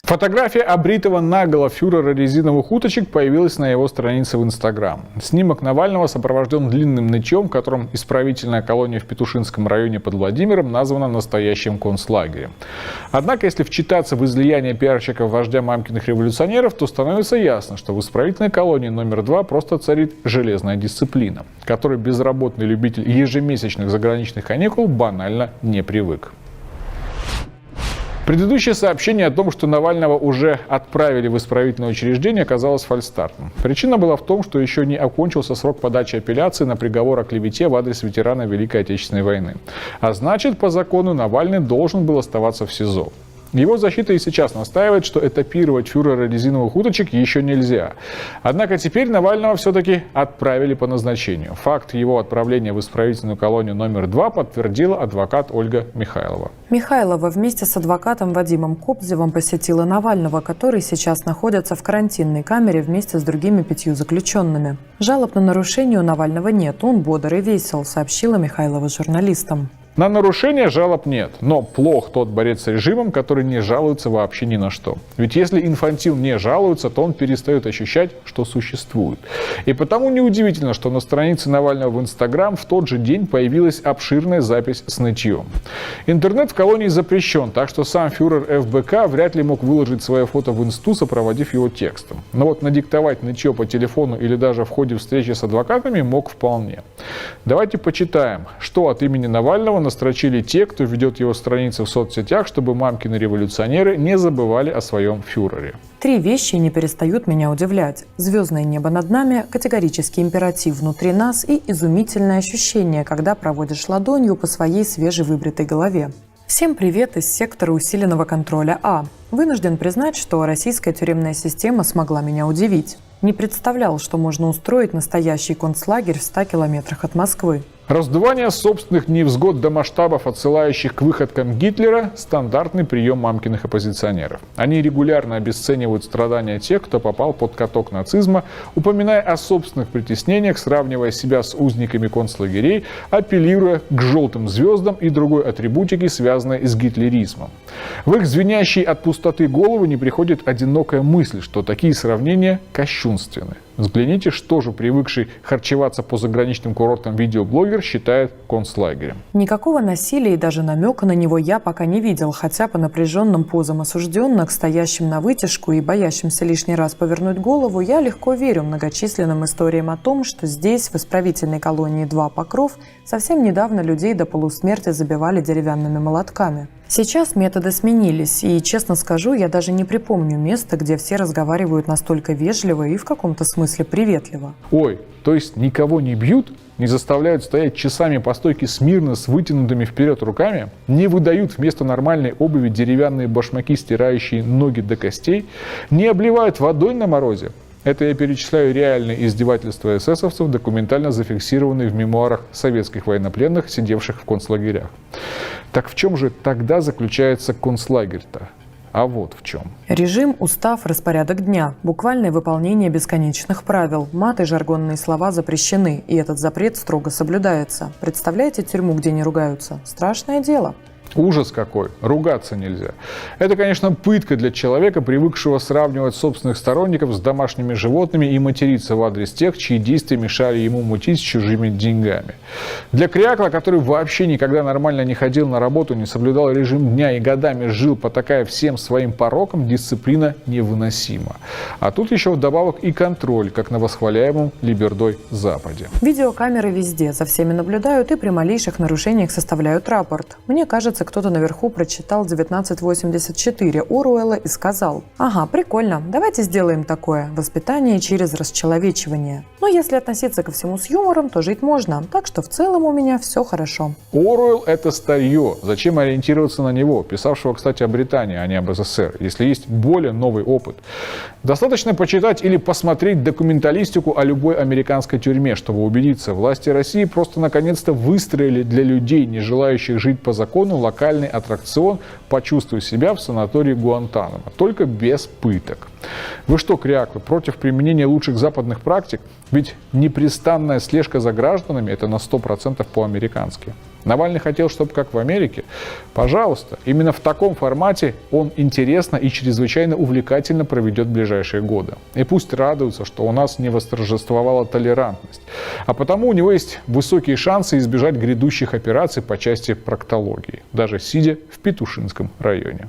Фотография обритого наголо фюрера резиновых уточек появилась на его странице в Инстаграм. Снимок Навального сопровожден длинным нытьем, в котором исправительная колония в Петушинском районе под Владимиром названа настоящим концлагерем. Однако, если вчитаться в излияние пиарщиков вождя мамкиных революционеров, то становится ясно, что в исправительной колонии номер 2 просто царит железная дисциплина, к которой безработный любитель ежемесячных заграничных каникул банально не привык. Предыдущее сообщение о том, что Навального уже отправили в исправительное учреждение, оказалось фальстартом. Причина была в том, что еще не окончился срок подачи апелляции на приговор о клевете в адрес ветерана Великой Отечественной войны. А значит, по закону Навальный должен был оставаться в СИЗО. Его защита и сейчас настаивает, что этапировать фюрера резиновых уточек еще нельзя. Однако теперь Навального все-таки отправили по назначению. Факт его отправления в исправительную колонию номер 2 подтвердила адвокат Ольга Михайлова. Михайлова вместе с адвокатом Вадимом Кобзевым посетила Навального, который сейчас находится в карантинной камере вместе с другими 5 заключенными. Жалоб на нарушение у Навального нет, он бодр и весел, сообщила Михайлова журналистам. На нарушение жалоб нет, но плох тот борец с режимом, который не жалуется вообще ни на что. Ведь если инфантил не жалуется, то он перестает ощущать, что существует. И потому неудивительно, что на странице Навального в Инстаграм в тот же день появилась обширная запись с нытьем. Интернет в колонии запрещен, так что сам фюрер ФБК вряд ли мог выложить свое фото в инсту, сопроводив его текстом. Но вот надиктовать нытье по телефону или даже в ходе встречи с адвокатами мог вполне. Давайте почитаем, что от имени Навального настрочили те, кто ведет его страницы в соцсетях, чтобы мамкины революционеры не забывали о своем фюрере. 3 вещи не перестают меня удивлять. Звездное небо над нами, категорический императив внутри нас и изумительное ощущение, когда проводишь ладонью по своей свежевыбритой голове. Всем привет из сектора усиленного контроля А. Вынужден признать, что российская тюремная система смогла меня удивить. Не представлял, что можно устроить настоящий концлагерь в 100 километрах от Москвы. Раздувание собственных невзгод до масштабов, отсылающих к выходкам Гитлера – стандартный прием мамкиных оппозиционеров. Они регулярно обесценивают страдания тех, кто попал под каток нацизма, упоминая о собственных притеснениях, сравнивая себя с узниками концлагерей, апеллируя к желтым звездам и другой атрибутике, связанной с гитлеризмом. В их звенящие от пустоты головы не приходит одинокая мысль, что такие сравнения кощунственны. Взгляните, что же привыкший харчеваться по заграничным курортам видеоблогер считает концлагерем. Никакого насилия и даже намека на него я пока не видел, хотя по напряженным позам осужденных, стоящим на вытяжку и боящимся лишний раз повернуть голову, я легко верю многочисленным историям о том, что здесь, в исправительной колонии 2 Покров, совсем недавно людей до полусмерти забивали деревянными молотками. Сейчас методы сменились, и, честно скажу, я даже не припомню места, где все разговаривают настолько вежливо и в каком-то смысле приветливо. Ой, то есть никого не бьют? Не заставляют стоять часами по стойке смирно с вытянутыми вперед руками? Не выдают вместо нормальной обуви деревянные башмаки, стирающие ноги до костей? Не обливают водой на морозе? Это я перечисляю реальные издевательства эсэсовцев, документально зафиксированные в мемуарах советских военнопленных, сидевших в концлагерях. Так в чем же тогда заключается концлагерь-то? А вот в чем. Режим, устав, распорядок дня, буквальное выполнение бесконечных правил, мат и жаргонные слова запрещены, и этот запрет строго соблюдается. Представляете тюрьму, где не ругаются? Страшное дело. Ужас какой! Ругаться нельзя. Это, конечно, пытка для человека, привыкшего сравнивать собственных сторонников с домашними животными и материться в адрес тех, чьи действия мешали ему мутить с чужими деньгами. Для крякла, который вообще никогда нормально не ходил на работу, не соблюдал режим дня и годами жил, потакая всем своим порокам, дисциплина невыносима. А тут еще вдобавок и контроль, как на восхваляемом либердой Западе. Видеокамеры везде, за всеми наблюдают и при малейших нарушениях составляют рапорт. Мне кажется, кто-то наверху прочитал 1984 Оруэлла и сказал: «Ага, прикольно, давайте сделаем такое. Воспитание через расчеловечивание». Но если относиться ко всему с юмором, то жить можно. Так что в целом у меня все хорошо. Оруэлл – это старье. Зачем ориентироваться на него? Писавшего, кстати, о Британии, а не об СССР, если есть более новый опыт. Достаточно почитать или посмотреть документалистику о любой американской тюрьме, чтобы убедиться, власти России просто наконец-то выстроили для людей, не желающих жить по закону, локальный аттракцион «Почувствуй себя в санатории Гуантанамо», только без пыток. Вы что, кряквы, против применения лучших западных практик? Ведь непрестанная слежка за гражданами – это на 100% по-американски. Навальный хотел, чтобы как в Америке? Пожалуйста, именно в таком формате он интересно и чрезвычайно увлекательно проведет ближайшие годы. И пусть радуются, что у нас не восторжествовала толерантность. А потому у него есть высокие шансы избежать грядущих операций по части проктологии, даже сидя в Петушинском районе.